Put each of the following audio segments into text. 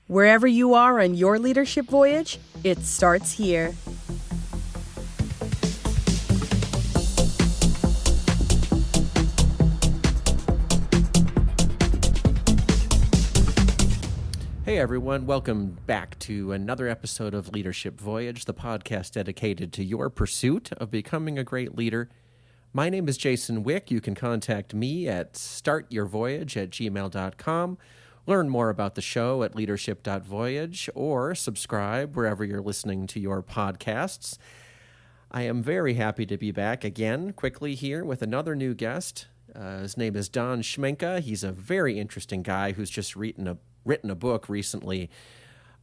Wherever you are on your leadership voyage, it starts here. Hey everyone, welcome back to another episode of Leadership Voyage, the podcast dedicated to your pursuit of becoming a great leader. My name is Jason Wick. You can contact me at startyourvoyage@gmail.com. Learn more about the show at leadership.voyage or subscribe wherever you're listening to your podcasts. I am very happy to be back again quickly here with another new guest. His name is Don Schmincke. He's a very interesting guy who's just written a book recently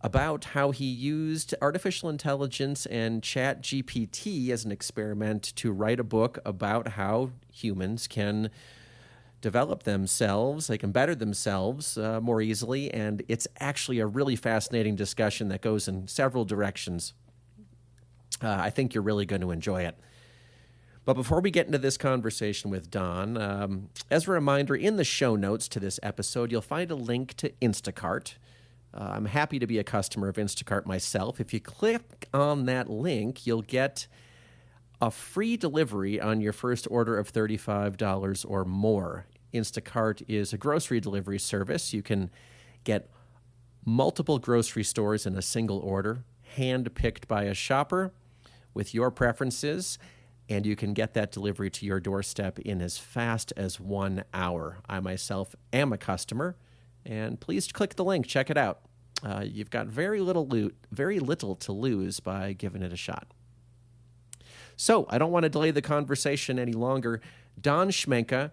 about how he used artificial intelligence and ChatGPT as an experiment to write a book about how humans can develop themselves, they can better themselves more easily, and it's actually a really fascinating discussion that goes in several directions. I think you're really going to enjoy it. But before we get into this conversation with Don, as a reminder, in the show notes to this episode, you'll find a link to Instacart. I'm happy to be a customer of Instacart myself. If you click on that link, you'll get a free delivery on your first order of $35 or more. Instacart is a grocery delivery service. You can get multiple grocery stores in a single order, hand-picked by a shopper with your preferences, and you can get that delivery to your doorstep in as fast as 1 hour. I myself am a customer, and please click the link, check it out. You've got very little to lose by giving it a shot. So I don't want to delay the conversation any longer. Don Schmincke,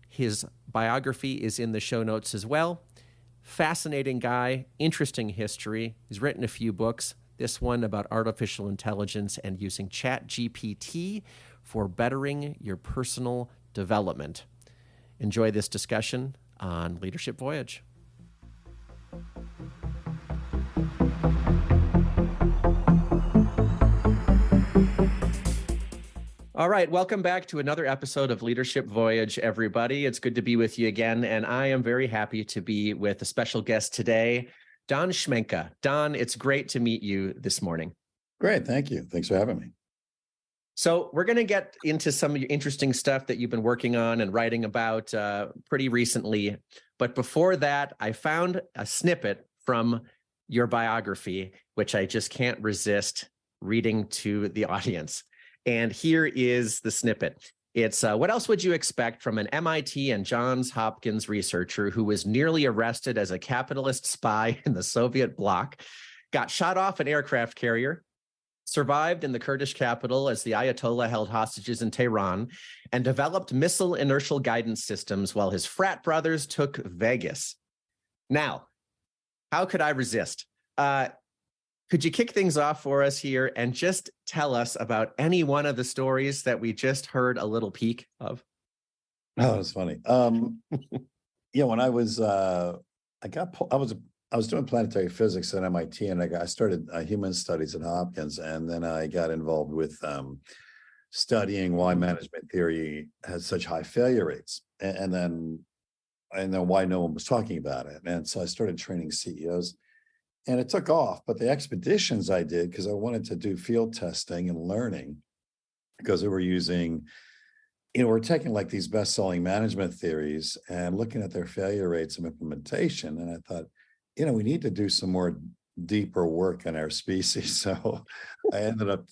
his biography is in the show notes as well. Fascinating guy, interesting history. He's written a few books. This one about artificial intelligence and using ChatGPT for bettering your personal development. Enjoy this discussion on Leadership Voyage. All right, welcome back to another episode of Leadership Voyage, everybody. It's good to be with you again, and I am very happy to be with a special guest today, Don Schmincke. Don, it's great to meet you this morning. Great, thank you. Thanks for having me. So we're going to get into some of your interesting stuff that you've been working on and writing about pretty recently. But before that, I found a snippet from your biography, which I just can't resist reading to the audience. And here is the snippet. It's what else would you expect from an MIT and Johns Hopkins researcher who was nearly arrested as a capitalist spy in the Soviet Bloc, got shot off an aircraft carrier, survived in the Kurdish capital as the Ayatollah held hostages in Tehran, and developed missile inertial guidance systems while his frat brothers took Vegas. Now, how could I resist? Could you kick things off for us here and just tell us about any one of the stories that we just heard a little peek of? Oh, that's funny. When I was doing planetary physics at MIT, and I started human studies at Hopkins, and then I got involved with studying why management theory has such high failure rates, and then why no one was talking about it. And so I started training CEOs. And it took off, but the expeditions I did, because I wanted to do field testing and learning, because we were using, we're taking like these best-selling management theories and looking at their failure rates of implementation. And I thought, we need to do some more deeper work in our species. So I ended up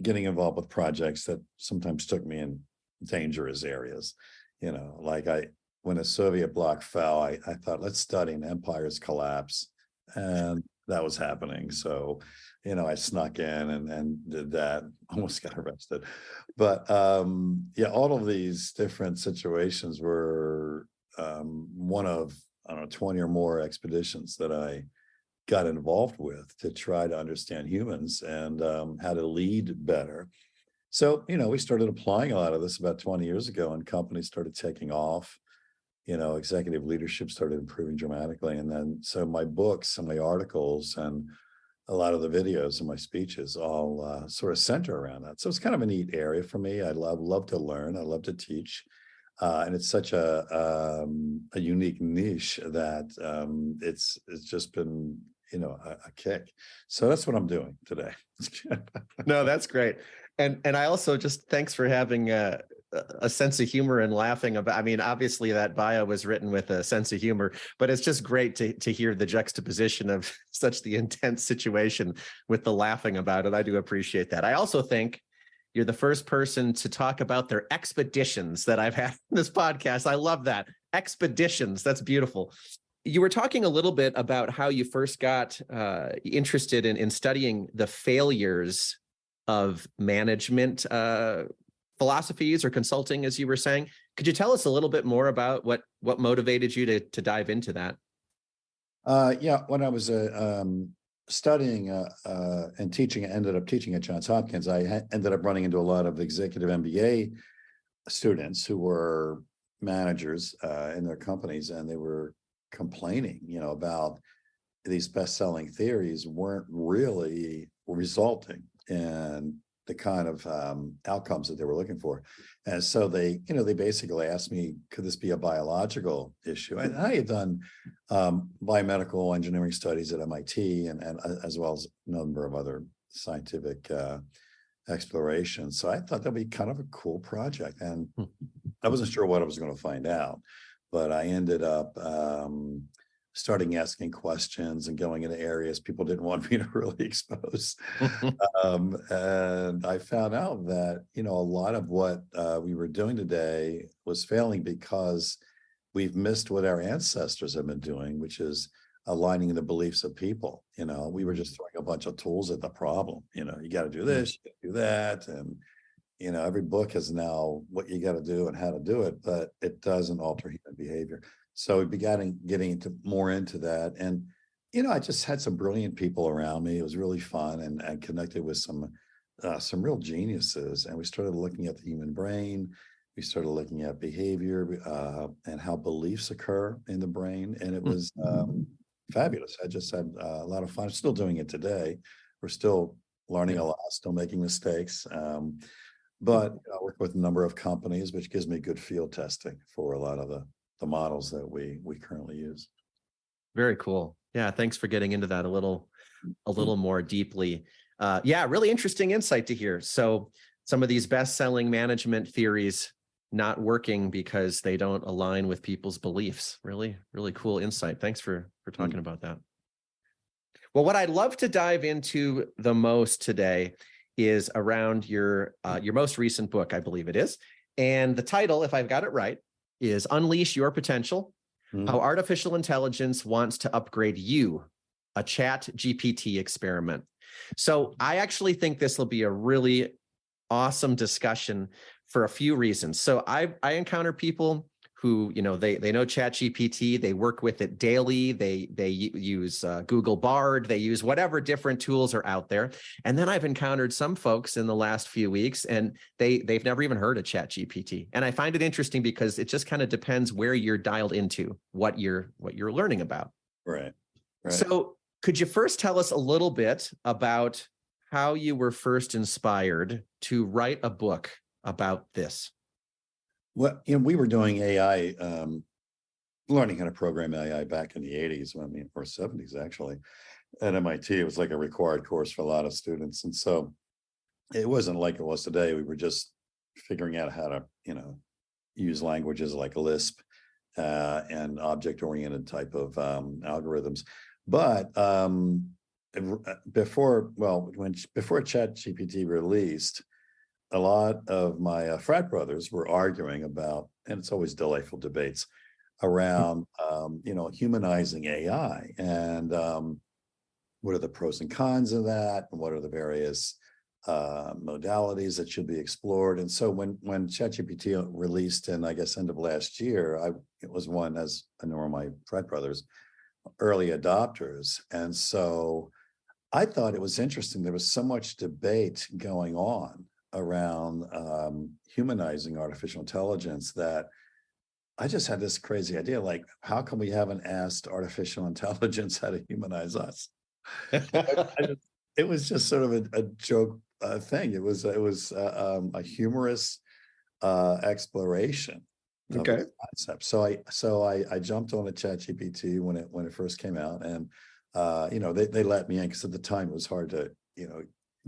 getting involved with projects that sometimes took me in dangerous areas. When the Soviet Bloc fell, I thought, let's study an empire's collapse. And that was happening. So, I snuck in and did that, almost got arrested. But all of these different situations were one of, 20 or more expeditions that I got involved with to try to understand humans and how to lead better. So, we started applying a lot of this about 20 years ago, and companies started taking off. Executive leadership started improving dramatically. And then, so my books and my articles and a lot of the videos and my speeches all sort of center around that. So it's kind of a neat area for me. I love to learn. I love to teach. And it's such a unique niche that it's just been, a kick. So that's what I'm doing today. No, that's great. And I also just thanks for having a sense of humor and laughing about. I mean, obviously that bio was written with a sense of humor, but it's just great to hear the juxtaposition of such the intense situation with the laughing about it. I do appreciate that. I also think you're the first person to talk about their expeditions that I've had in this podcast. I love that. Expeditions. That's beautiful. You were talking a little bit about how you first got interested in studying the failures of management philosophies or consulting, as you were saying. Could you tell us a little bit more about what motivated you to dive into that? When I was studying and teaching, I ended up teaching at Johns Hopkins. I ended up running into a lot of executive MBA students who were managers in their companies, and they were complaining, about these best-selling theories weren't really resulting in the kind of outcomes that they were looking for. And so they basically asked me, could this be a biological issue? And I had done biomedical engineering studies at MIT and as well as a number of other scientific explorations. So I thought that'd be kind of a cool project. And I wasn't sure what I was going to find out, but I ended up starting asking questions and going into areas people didn't want me to really expose. And I found out that, a lot of what we were doing today was failing because we've missed what our ancestors have been doing, which is aligning the beliefs of people. We were just throwing a bunch of tools at the problem. You got to do this, you got to do that. And, every book has now what you got to do and how to do it, but it doesn't alter human behavior. So we began getting more into that. And, I just had some brilliant people around me. It was really fun and connected with some real geniuses. And we started looking at the human brain. We started looking at behavior and how beliefs occur in the brain. And it was fabulous. I just had a lot of fun. I'm still doing it today. We're still learning a lot, still making mistakes. But I work with a number of companies, which gives me good field testing for a lot of the models that we currently use. Very cool. Yeah, thanks for getting into that a little more deeply. Really interesting insight to hear. So some of these best-selling management theories not working because they don't align with people's beliefs. Really, really cool insight. Thanks for talking about that. Well, what I'd love to dive into the most today is around your most recent book, I believe it is. And the title, if I've got it right, is Unleash Your Potential, How Artificial Intelligence Wants to Upgrade You, a ChatGPT Experiment. So I actually think this will be a really awesome discussion for a few reasons. So I encounter people who, they know ChatGPT, they work with it daily, they use Google Bard, they use whatever different tools are out there. And then I've encountered some folks in the last few weeks, and they've never even heard of ChatGPT. And I find it interesting because it just kind of depends where you're dialed into, what you're learning about. Right. So could you first tell us a little bit about how you were first inspired to write a book about this? Well, we were doing AI, learning how to program AI back in the 80s, or 70s, actually, at MIT. It was like a required course for a lot of students. And so it wasn't like it was today. We were just figuring out how to, use languages like Lisp and object-oriented type of algorithms. But before ChatGPT released, a lot of my frat brothers were arguing about, and it's always delightful debates around, humanizing AI and what are the pros and cons of that, and what are the various modalities that should be explored. And so when ChatGPT released in, I guess, end of last year, it was one, as I know my frat brothers, early adopters. And so I thought it was interesting. There was so much debate going on around humanizing artificial intelligence that I just had this crazy idea, like, how come we haven't asked artificial intelligence how to humanize us? It was just sort of a joke thing. It was a humorous exploration Okay. this concept. So I jumped on a ChatGPT when it first came out, and they let me in because at the time it was hard to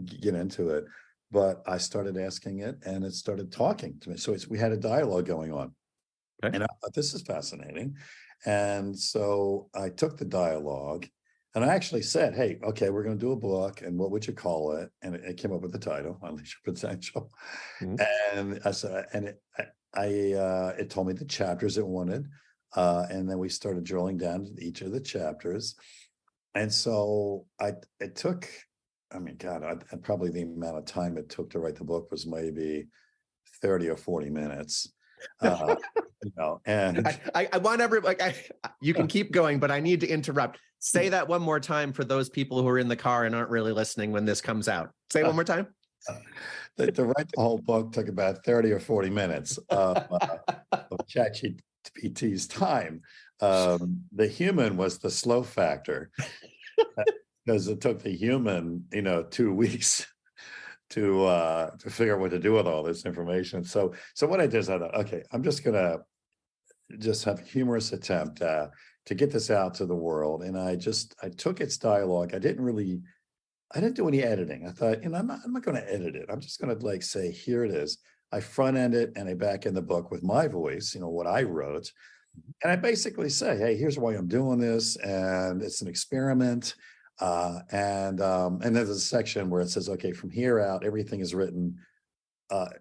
get into it. But I started asking it, and it started talking to me. So we had a dialogue going on, Okay. and I thought this is fascinating. And so I took the dialogue, and I actually said, "Hey, okay, we're going to do a book, and what would you call it?" And it came up with the title, "Unleash Your Potential." Mhm. And I said, and it told me the chapters it wanted, and then we started drilling down to each of the chapters. And so it took, I mean, God, probably the amount of time it took to write the book was maybe 30 or 40 minutes. And I want you can keep going, but I need to interrupt. Say that one more time for those people who are in the car and aren't really listening when this comes out. Say it one more time. to write the whole book took about 30 or 40 minutes of ChatGPT's time. The human was the slow factor because it took the human, 2 weeks to figure out what to do with all this information. So what I did is I thought, okay, I'm just gonna have a humorous attempt to get this out to the world. And I took its dialogue. I didn't do any editing. I thought, I'm not going to edit it. I'm just going to say, here it is. I front end it and I back end the book with my voice, what I wrote. And I basically say, hey, here's why I'm doing this. And it's an experiment. And there's a section where it says, okay, from here out, everything is written.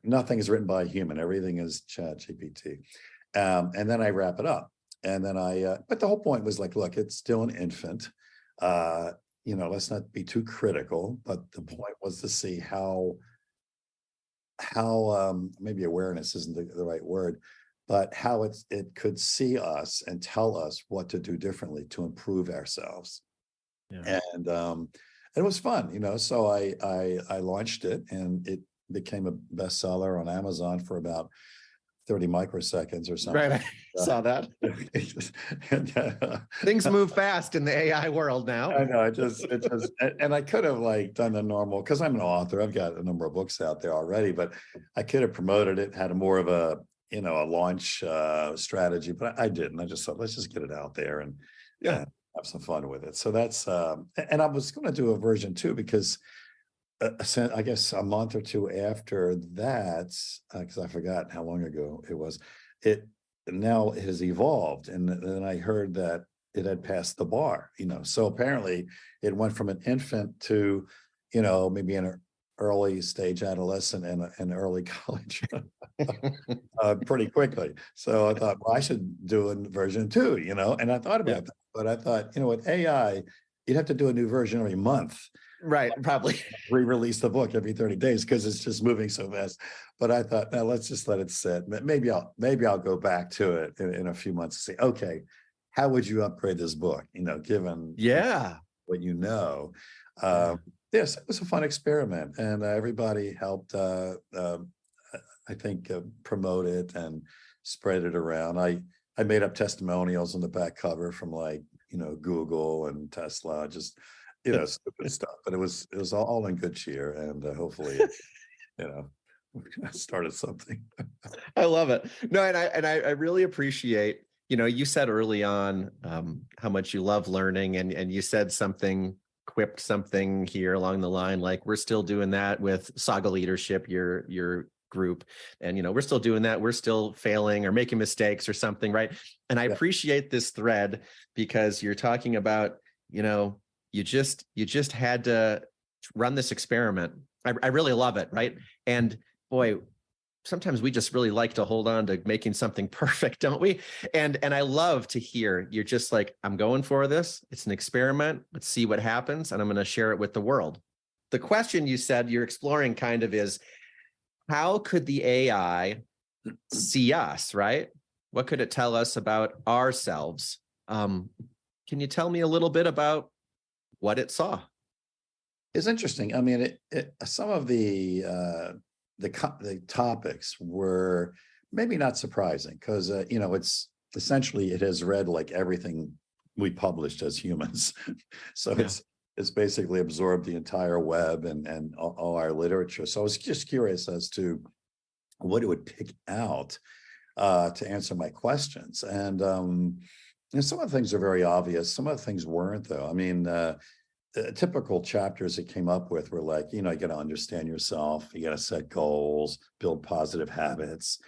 Nothing is written by a human. Everything is ChatGPT. And then I wrap it up. And then but the whole point was look, it's still an infant. Let's not be too critical, but the point was to see how maybe awareness isn't the right word, but how it could see us and tell us what to do differently to improve ourselves. Yeah. And it was fun, so I launched it, and it became a bestseller on Amazon for about 30 microseconds or something. Right. I saw that. And, things move fast in the AI world now. I know it just, and I could have done the normal, because I'm an author. I've got a number of books out there already, but I could have promoted it, had more of a launch strategy, but I didn't. I just thought, let's just get it out there and have some fun with it. So that's, and I was going to do a version 2 because I guess a month or two after that, because I forgot how long ago it was, it has evolved. And then I heard that it had passed the bar, so apparently it went from an infant to, maybe an early stage adolescent and an early college pretty quickly. So I thought, well, I should do a version 2, and I thought about that, but I thought, with AI, you'd have to do a new version every month. Right, probably Re-release the book every 30 days because it's just moving so fast. But I thought, now let's just let it sit. Maybe I'll go back to it in a few months and say, okay, how would you upgrade this book? Given what Yes, it was a fun experiment, and everybody helped. I think promote it and spread it around. I made up testimonials on the back cover from Google and Tesla, just stupid stuff, but it was all in good cheer, and hopefully started something. I love it. No, and I really appreciate, you said early on how much you love learning, and you said quipped something here along the line, like we're still doing that with Saga Leadership, your group, and we're still doing that. We're still failing or making mistakes or something, right? And I appreciate this thread because you're talking about, you just had to run this experiment. I really love it, right? And boy, sometimes we just really like to hold on to making something perfect, don't we? And I love to hear you're just like, I'm going for this. It's an experiment. Let's see what happens, and I'm going to share it with the world. The question you said you're exploring kind of is, how could the AI see us, right? What could it tell us about ourselves? Can you tell me a little bit about what it saw? It's interesting. I mean, some of the topics were maybe not surprising because it's essentially it has read everything we published as humans, so it's basically absorbed the entire web and all our literature. So I was just curious as to what it would pick out to answer my questions. And some of the things are very obvious. Some of the things weren't, though. I mean, typical chapters it came up with were like, you got to understand yourself, you got to set goals, build positive habits,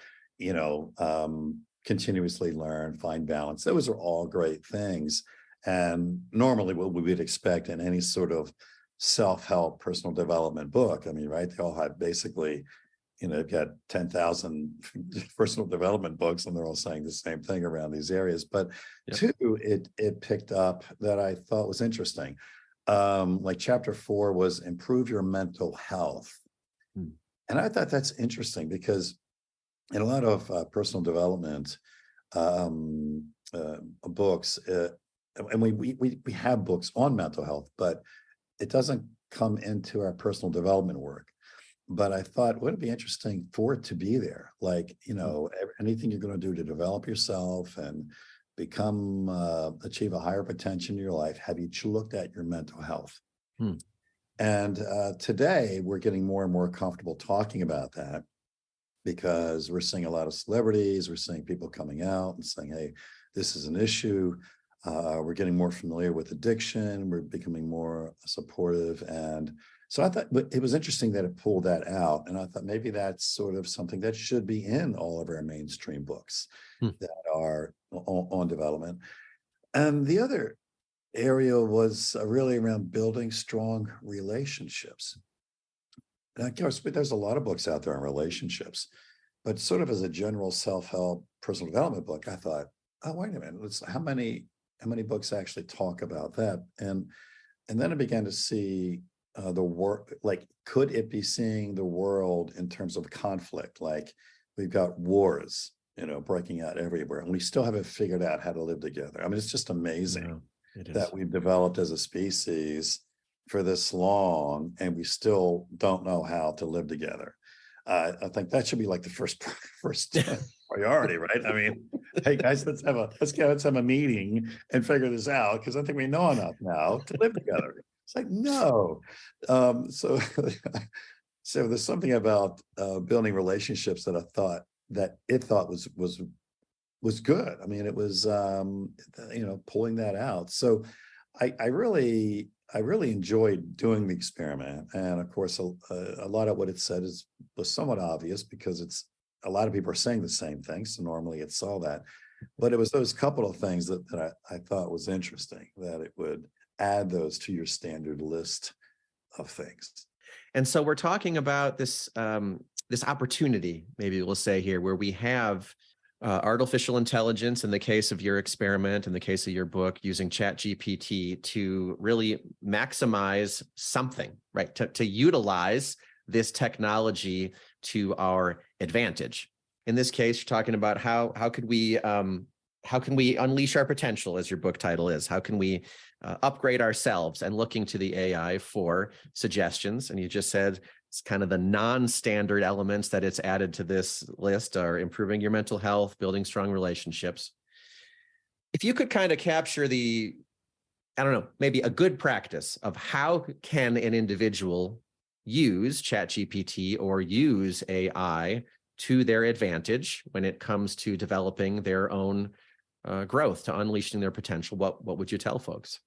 continuously learn, find balance. Those are all great things. And normally what we would expect in any sort of self-help personal development book, I mean, right, they all have basically, got 10,000 personal development books and they're all saying the same thing around these areas. But two, it picked up that I thought was interesting. Like chapter 4 was improve your mental health. And I thought that's interesting because in a lot of personal development books, and we have books on mental health, but it doesn't come into our personal development work. But I thought, would it be interesting for it to be there? Like, anything you're going to do to develop yourself and become, achieve a higher potential in your life, have you looked at your mental health? And today we're getting more and more comfortable talking about that because we're seeing a lot of celebrities, we're seeing people coming out and saying, hey, this is an issue. We're getting more familiar with addiction. We're becoming more supportive. And so I thought it was interesting that it pulled that out. And I thought maybe that's sort of something that should be in all of our mainstream books that are on development. And the other area was really around building strong relationships. And of course, there's a lot of books out there on relationships, but sort of as a general self-help personal development book, I thought, oh, wait a minute, how many books actually talk about that? And then I began to see the work, like, could it be seeing the world in terms of conflict? Like, we've got wars, breaking out everywhere, and we still haven't figured out how to live together. I mean, it's just amazing that we've developed as a species for this long, and we still don't know how to live together. I think that should be like the first priority, right? I mean, hey guys, let's have a meeting and figure this out because I think we know enough now to live together. It's like, no. So there's something about building relationships that I thought was good. I mean, it was pulling that out. So I really enjoyed doing the experiment. And of course, a lot of what it said was somewhat obvious because a lot of people are saying the same thing. So normally it's all that, but it was those couple of things that I thought was interesting, that it would add those to your standard list of things. And so we're talking about this, this opportunity, maybe we'll say here, where we have artificial intelligence, in the case of your experiment, in the case of your book, using ChatGPT to really maximize something, right? To utilize this technology to our advantage. In this case, you're talking about how can we unleash our potential, as your book title is. How can we upgrade ourselves, and looking to the AI for suggestions. And you just said it's kind of the non-standard elements that it's added to this list are improving your mental health, building strong relationships. If you could kind of capture maybe a good practice of how can an individual use ChatGPT or use AI to their advantage when it comes to developing their own growth, to unleashing their potential, what would you tell folks?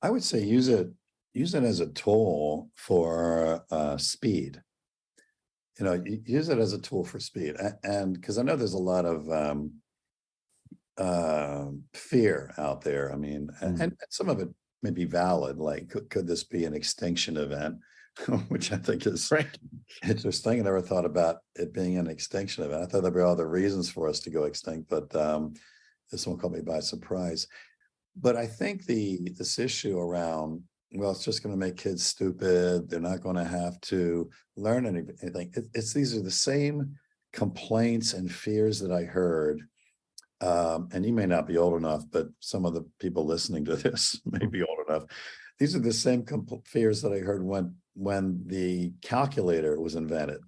I would say use it as a tool for speed. Use it as a tool for speed, and because I know there's a lot of fear out there. I mean, and some of it may be valid. Like, could this be an extinction event? Which I think is interesting. I never thought about it being an extinction event. I thought there'd be other reasons for us to go extinct, but this one caught me by surprise. But I think this issue around, well, it's just going to make kids stupid. They're not going to have to learn anything. These are the same complaints and fears that I heard. And you may not be old enough, but some of the people listening to this may be old enough. These are the same fears that I heard when the calculator was invented.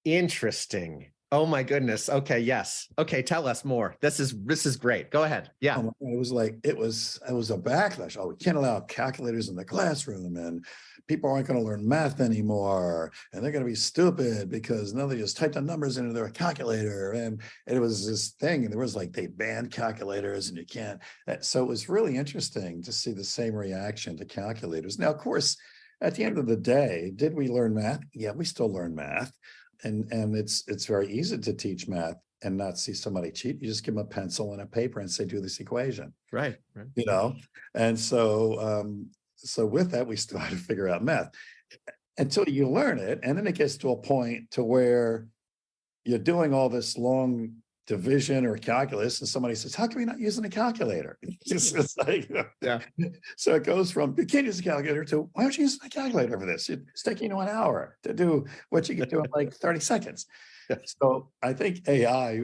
Interesting. Oh my goodness. Okay. Yes. Okay. Tell us more. This is great. Go ahead. Yeah. Oh my God, it was a backlash. Oh, we can't allow calculators in the classroom, and people aren't going to learn math anymore, and they're going to be stupid because now they just type the numbers into their calculator. And it was this thing, and there was like they banned calculators, and you can't. So it was really interesting to see the same reaction to calculators. Now, of course, at the end of the day, did we learn math? Yeah, we still learn math, and it's very easy to teach math and not see somebody cheat. You just give them a pencil and a paper and say, do this equation. Right. And so with that, we still have to figure out math until you learn it. And then it gets to a point to where you're doing all this long division or calculus, and somebody says, how come you're not using a calculator? It's like, Yeah. So it goes from, you can't use a calculator to, why aren't you using a calculator for this? It's taking you an hour to do what you can do in like 30 seconds. So I think AI,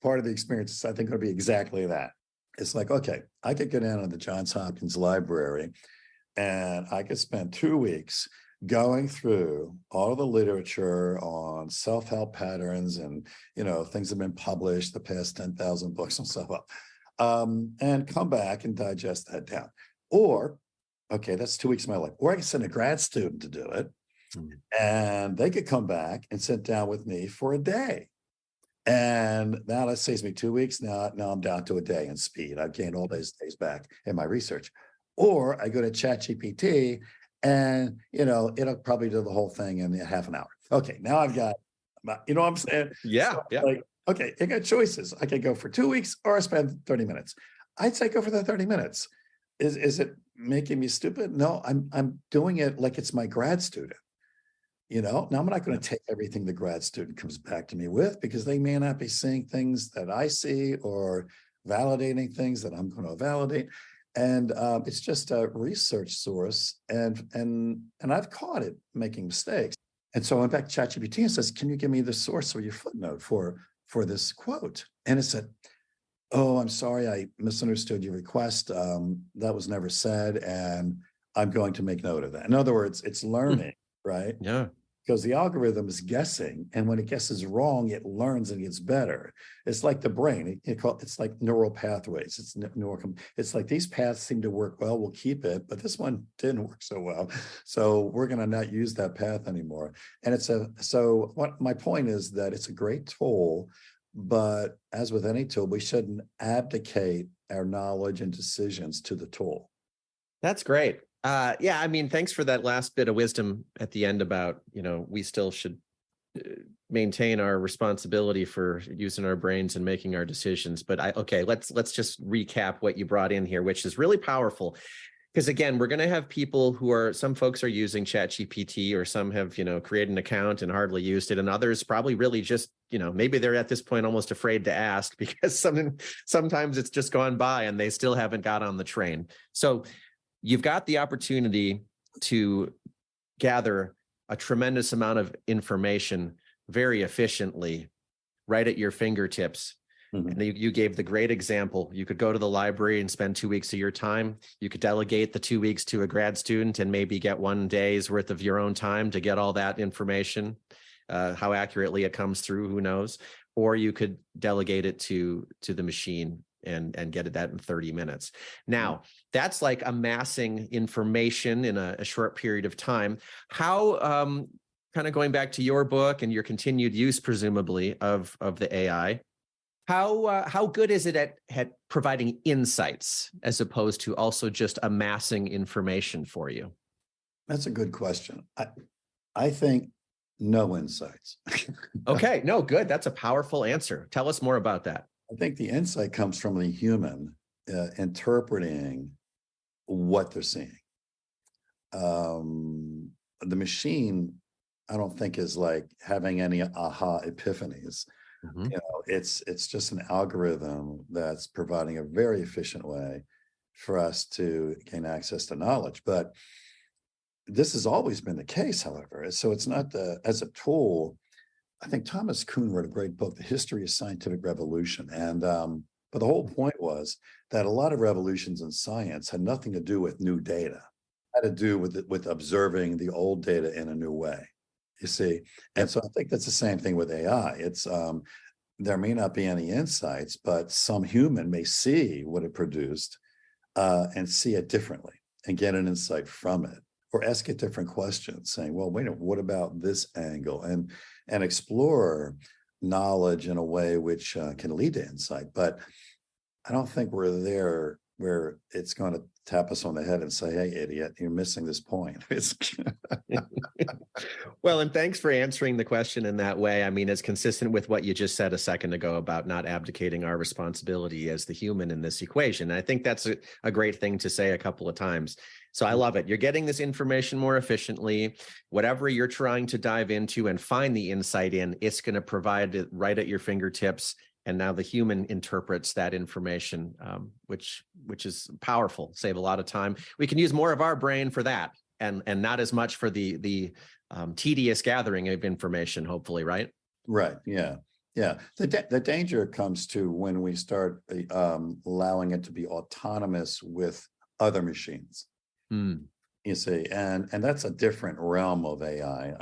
part of the experience is I think going to be exactly that. It's like, okay, I could go down to the Johns Hopkins library and I could spend 2 weeks going through all of the literature on self-help patterns and, things that have been published, the past 10,000 books on self-help, and come back and digest that down. Or, okay, that's 2 weeks of my life. Or I can send a grad student to do it. And they could come back and sit down with me for a day. And now that saves me 2 weeks. Now I'm down to a day in speed. I've gained all those days back in my research. Or I go to ChatGPT and, it'll probably do the whole thing in half an hour. Okay, now I've got, you know what I'm saying? Yeah. So, Yeah. like, okay, I got choices. I could go for 2 weeks or I spend 30 minutes. I'd say go for the 30 minutes. Is it making me stupid? No, I'm doing it like it's my grad student. Now I'm not going to take everything the grad student comes back to me with, because they may not be seeing things that I see or validating things that I'm going to validate. And it's just a research source. And I've caught it making mistakes. And so I went back to ChatGPT and says, can you give me the source or your footnote for this quote? And it said, oh, I'm sorry, I misunderstood your request. That was never said. And I'm going to make note of that. In other words, it's learning, right? Yeah. Because the algorithm is guessing, and when it guesses wrong, it learns and gets better. It's like the brain. It's like neural pathways. It's like these paths seem to work well. We'll keep it, but this one didn't work so well, so we're going to not use that path anymore. And what my point is that it's a great tool, but as with any tool, we shouldn't abdicate our knowledge and decisions to the tool. That's great. Yeah, I mean, thanks for that last bit of wisdom at the end about, we still should maintain our responsibility for using our brains and making our decisions. But let's just recap what you brought in here, which is really powerful. Because again, we're going to have people some folks are using ChatGPT, or some have, created an account and hardly used it. And others probably really just, maybe they're at this point almost afraid to ask, because sometimes it's just gone by and they still haven't got on the train. So you've got the opportunity to gather a tremendous amount of information very efficiently right at your fingertips. Mm-hmm. And you gave the great example. You could go to the library and spend 2 weeks of your time. You could delegate the 2 weeks to a grad student and maybe get 1 day's worth of your own time to get all that information. How accurately it comes through, who knows? Or you could delegate it to the machine and get that in 30 minutes. Now, that's like amassing information in a short period of time. How, kind of going back to your book and your continued use, presumably, of the AI, how good is it at providing insights as opposed to also just amassing information for you? That's a good question. I think no insights. Okay, no, good. That's a powerful answer. Tell us more about that. I think the insight comes from the human interpreting what they're seeing. The machine, I don't think, is like having any aha epiphanies. Mm-hmm. It's just an algorithm that's providing a very efficient way for us to gain access to knowledge. But this has always been the case, however. So it's not as a tool. I think Thomas Kuhn wrote a great book, The History of Scientific Revolution. And but the whole point was that a lot of revolutions in science had nothing to do with new data. It had to do with observing the old data in a new way. you see. And so I think that's the same thing with AI. It's there may not be any insights, but some human may see what it produced and see it differently and get an insight from it, or ask it different questions, saying, well, wait a minute, what about this angle? And explore knowledge in a way which can lead to insight. But I don't think we're there where it's going to tap us on the head and say, hey, idiot, you're missing this point. Well, and thanks for answering the question in that way. I mean, it's consistent with what you just said a second ago about not abdicating our responsibility as the human in this equation. And I think that's a great thing to say a couple of times. So I love it. You're getting this information more efficiently. Whatever you're trying to dive into and find the insight in, it's going to provide it right at your fingertips. And now the human interprets that information, which is powerful, save a lot of time. We can use more of our brain for that, and not as much for the tedious gathering of information, hopefully, right? Right. Yeah. Yeah. The danger comes to when we start allowing it to be autonomous with other machines. You see, and that's a different realm of AI.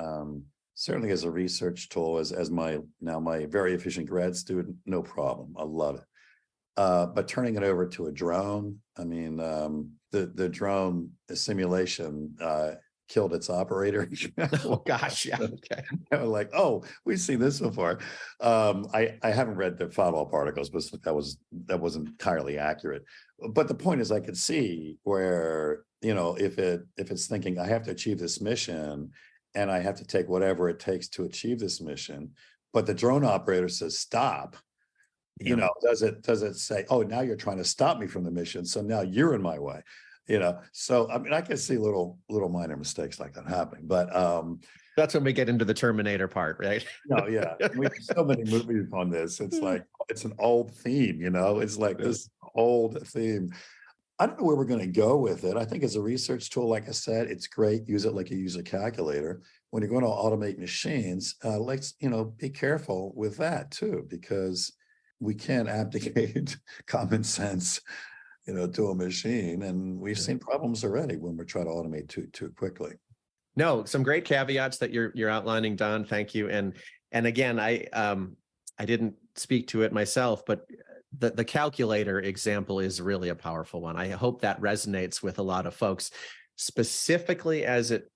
Certainly as a research tool, as my very efficient grad student, no problem. I love it. But turning it over to a drone, I mean, the drone simulation killed its operator. Oh gosh, yeah. Okay. Like, oh, we've seen this before. I haven't read the follow-up articles, but that wasn't entirely accurate. But the point is, I could see where, if it's thinking I have to achieve this mission, and I have to take whatever it takes to achieve this mission, but the drone operator says stop. Yeah. Does it say, oh, now you're trying to stop me from the mission, so now you're in my way? So I mean, I can see little minor mistakes like that happening, but that's when we get into the Terminator part, right? No, yeah, we have so many movies on this. It's like it's an old theme, it's like this old theme. I don't know where we're going to go with it. I think as a research tool, like I said, it's great. Use it like you use a calculator. When you're going to automate machines, let's be careful with that too, because we can't abdicate common sense, to a machine, and we've seen problems already when we're trying to automate too quickly. No, some great caveats that you're outlining, Don. Thank you. And again, I didn't speak to it myself, but the calculator example is really a powerful one. I hope that resonates with a lot of folks, specifically as it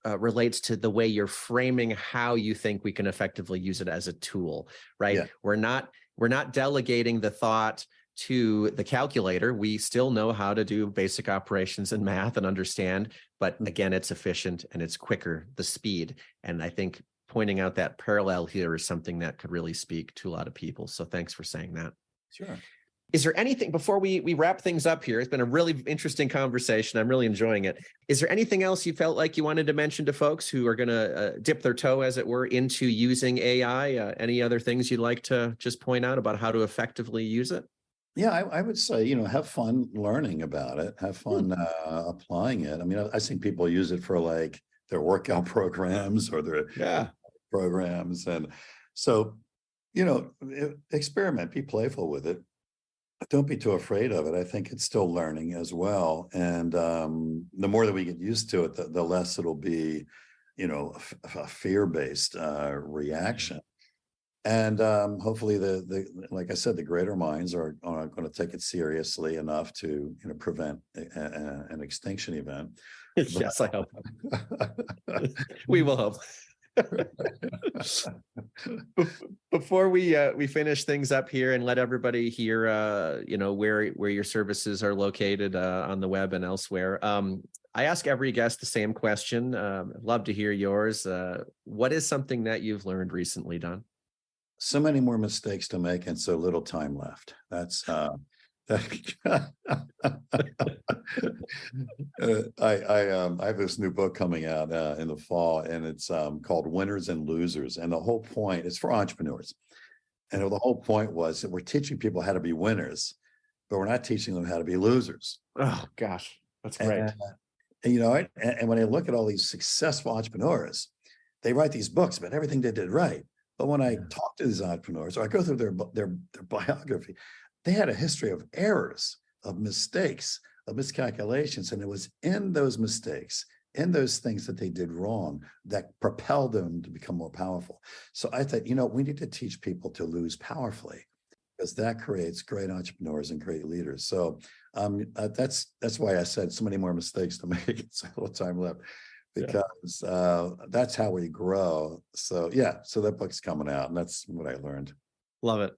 relates to the way you're framing how you think we can effectively use it as a tool, right? Yeah. We're not delegating the thought to the calculator. We still know how to do basic operations in math and understand, but again, it's efficient and it's quicker, the speed. And I think pointing out that parallel here is something that could really speak to a lot of people. So thanks for saying that. Sure. Is there anything, before we wrap things up here, it's been a really interesting conversation. I'm really enjoying it. Is there anything else you felt like you wanted to mention to folks who are going to dip their toe, as it were, into using AI? Any other things you'd like to just point out about how to effectively use it? Yeah, I would say, have fun learning about it, have fun applying it. I mean, I've seen people use it for like their workout programs or their programs. And so, experiment, be playful with it. Don't be too afraid of it. I think it's still learning as well. And the more that we get used to it, the less it'll be, a fear-based reaction. And hopefully like I said, the greater minds are going to take it seriously enough to, prevent an extinction event. Yes, I hope. We will hope. Before we finish things up here and let everybody hear, where your services are located on the web and elsewhere, I ask every guest the same question. I'd love to hear yours. What is something that you've learned recently, Don? So many more mistakes to make and so little time left. That's I have this new book coming out in the fall, and it's called Winners and Losers. And the whole point is for entrepreneurs. And the whole point was that we're teaching people how to be winners, but we're not teaching them how to be losers. Oh gosh, that's great. And when I look at all these successful entrepreneurs, they write these books about everything they did right. But when I talk to these entrepreneurs, or I go through their biography, they had a history of errors, of mistakes, of miscalculations. And it was in those mistakes, in those things that they did wrong that propelled them to become more powerful. So I thought, we need to teach people to lose powerfully, because that creates great entrepreneurs and great leaders. So that's why I said so many more mistakes to make. It's a little time left, because that's how we grow. So so that book's coming out, and that's what I learned. Love it.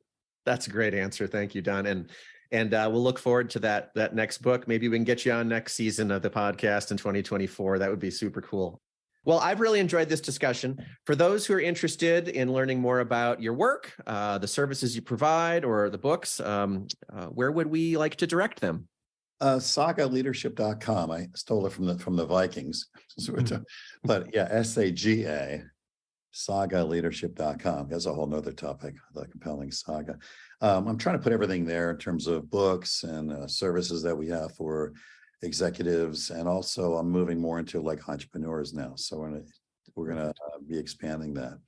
That's a great answer. Thank you, Don. And we'll look forward to that next book. Maybe we can get you on next season of the podcast in 2024. That would be super cool. Well, I've really enjoyed this discussion. For those who are interested in learning more about your work, the services you provide, or the books, where would we like to direct them? Sagaleadership.com. I stole it from the Vikings. But SAGA, sagaleadership.com. That's a whole nother topic, the compelling saga. I'm trying to put everything there in terms of books and services that we have for executives, and also I'm moving more into like entrepreneurs now. So we're gonna be expanding that.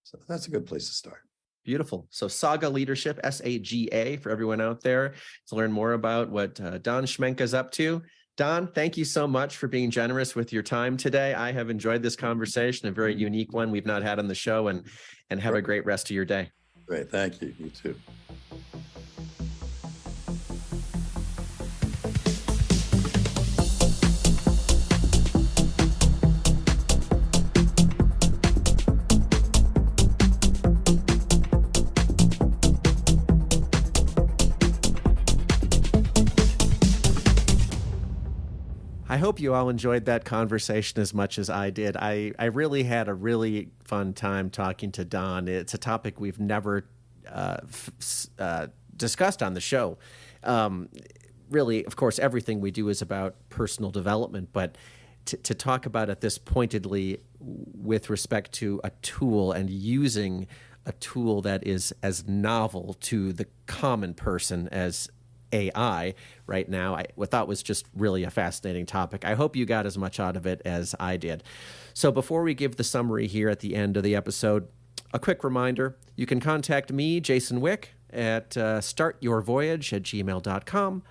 So that's a good place to start. Beautiful. So Saga Leadership, SAGA, for everyone out there to learn more about what Don Schmincke is up to. Don, thank you so much for being generous with your time today. I have enjoyed this conversation, a very unique one we've not had on the show, and have a great rest of your day. Great. Thank you. You too. I hope you all enjoyed that conversation as much as I did. I really had a really fun time talking to Don. It's a topic we've never discussed on the show. Really, of course, everything we do is about personal development, but to talk about it this pointedly with respect to a tool, and using a tool that is as novel to the common person as AI right now, I thought was just really a fascinating topic. I hope you got as much out of it as I did. So before we give the summary here at the end of the episode, a quick reminder, you can contact me, Jason Wick, at startyourvoyage@gmail.com.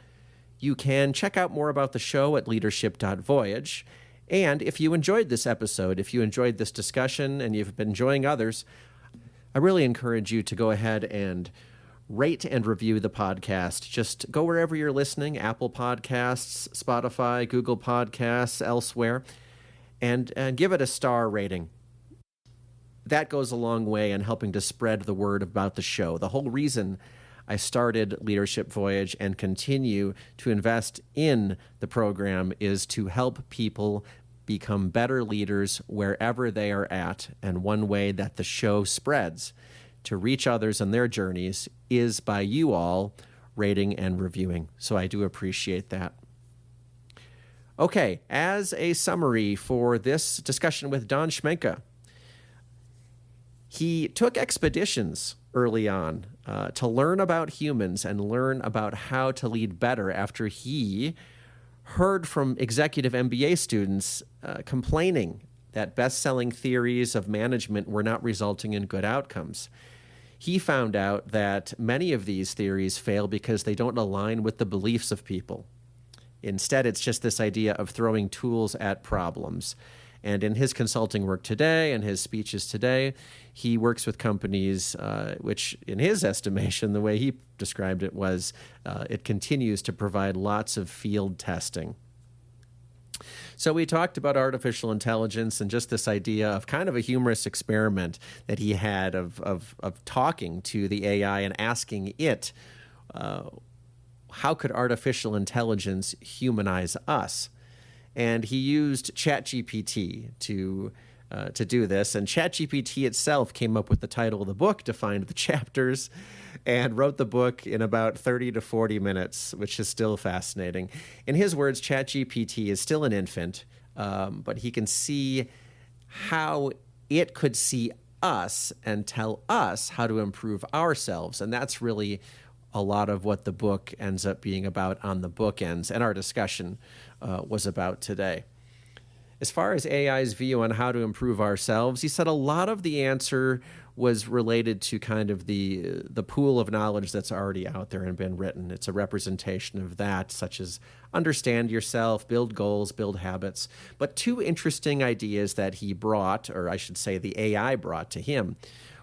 You can check out more about the show at leadership.voyage. And if you enjoyed this episode, if you enjoyed this discussion, and you've been enjoying others, I really encourage you to go ahead and rate and review the podcast. Just go wherever you're listening, Apple Podcasts, Spotify, Google Podcasts, elsewhere, and give it a star rating. That goes a long way in helping to spread the word about the show. The whole reason I started Leadership Voyage and continue to invest in the program is to help people become better leaders wherever they are at. And one way that the show spreads to reach others on their journeys is by you all rating and reviewing. So I do appreciate that. Okay, as a summary for this discussion with Don Schmincke, he took expeditions early on to learn about humans and learn about how to lead better after he heard from executive MBA students complaining that best-selling theories of management were not resulting in good outcomes. He found out that many of these theories fail because they don't align with the beliefs of people. Instead, it's just this idea of throwing tools at problems. And in his consulting work today and his speeches today, he works with companies which, in his estimation, the way he described it was, it continues to provide lots of field testing. So we talked about artificial intelligence and just this idea of kind of a humorous experiment that he had of talking to the AI and asking it, how could artificial intelligence humanize us? And he used ChatGPT to do this. And ChatGPT itself came up with the title of the book, defined the chapters, and wrote the book in about 30 to 40 minutes, which is still fascinating. In his words, ChatGPT is still an infant, but he can see how it could see us and tell us how to improve ourselves. And that's really a lot of what the book ends up being about on the bookends, and our discussion was about today. As far as AI's view on how to improve ourselves, he said a lot of the answer was related to kind of the pool of knowledge that's already out there and been written. It's a representation of that, such as understand yourself, build goals, build habits. But two interesting ideas that he brought, or I should say the AI brought to him,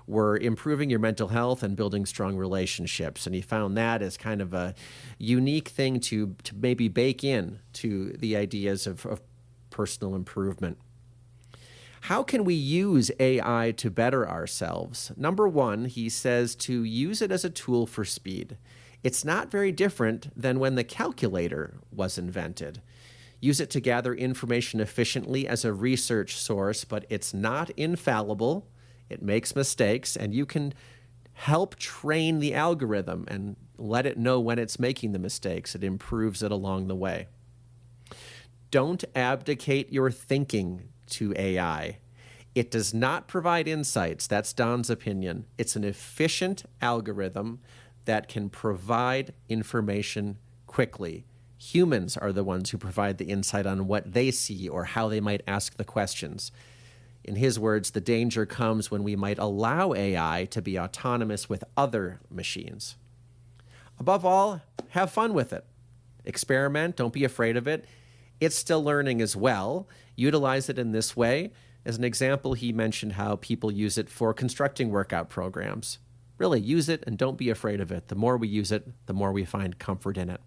were improving your mental health and building strong relationships. And he found that as kind of a unique thing to maybe bake in to the ideas of personal improvement. How can we use AI to better ourselves? Number one, he says to use it as a tool for speed. It's not very different than when the calculator was invented. Use it to gather information efficiently as a research source, but it's not infallible. It makes mistakes, and you can help train the algorithm and let it know when it's making the mistakes. It improves it along the way. Don't abdicate your thinking to AI. It does not provide insights. That's Don's opinion. It's an efficient algorithm that can provide information quickly. Humans are the ones who provide the insight on what they see or how they might ask the questions. In his words, the danger comes when we might allow AI to be autonomous with other machines. Above all, have fun with it. Experiment, don't be afraid of it. It's still learning as well. Utilize it in this way. As an example, he mentioned how people use it for constructing workout programs. Really, use it and don't be afraid of it. The more we use it, the more we find comfort in it.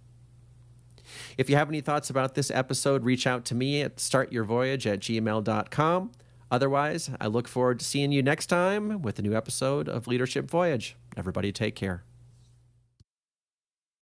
If you have any thoughts about this episode, reach out to me at startyourvoyage@gmail.com. Otherwise, I look forward to seeing you next time with a new episode of Leadership Voyage. Everybody take care.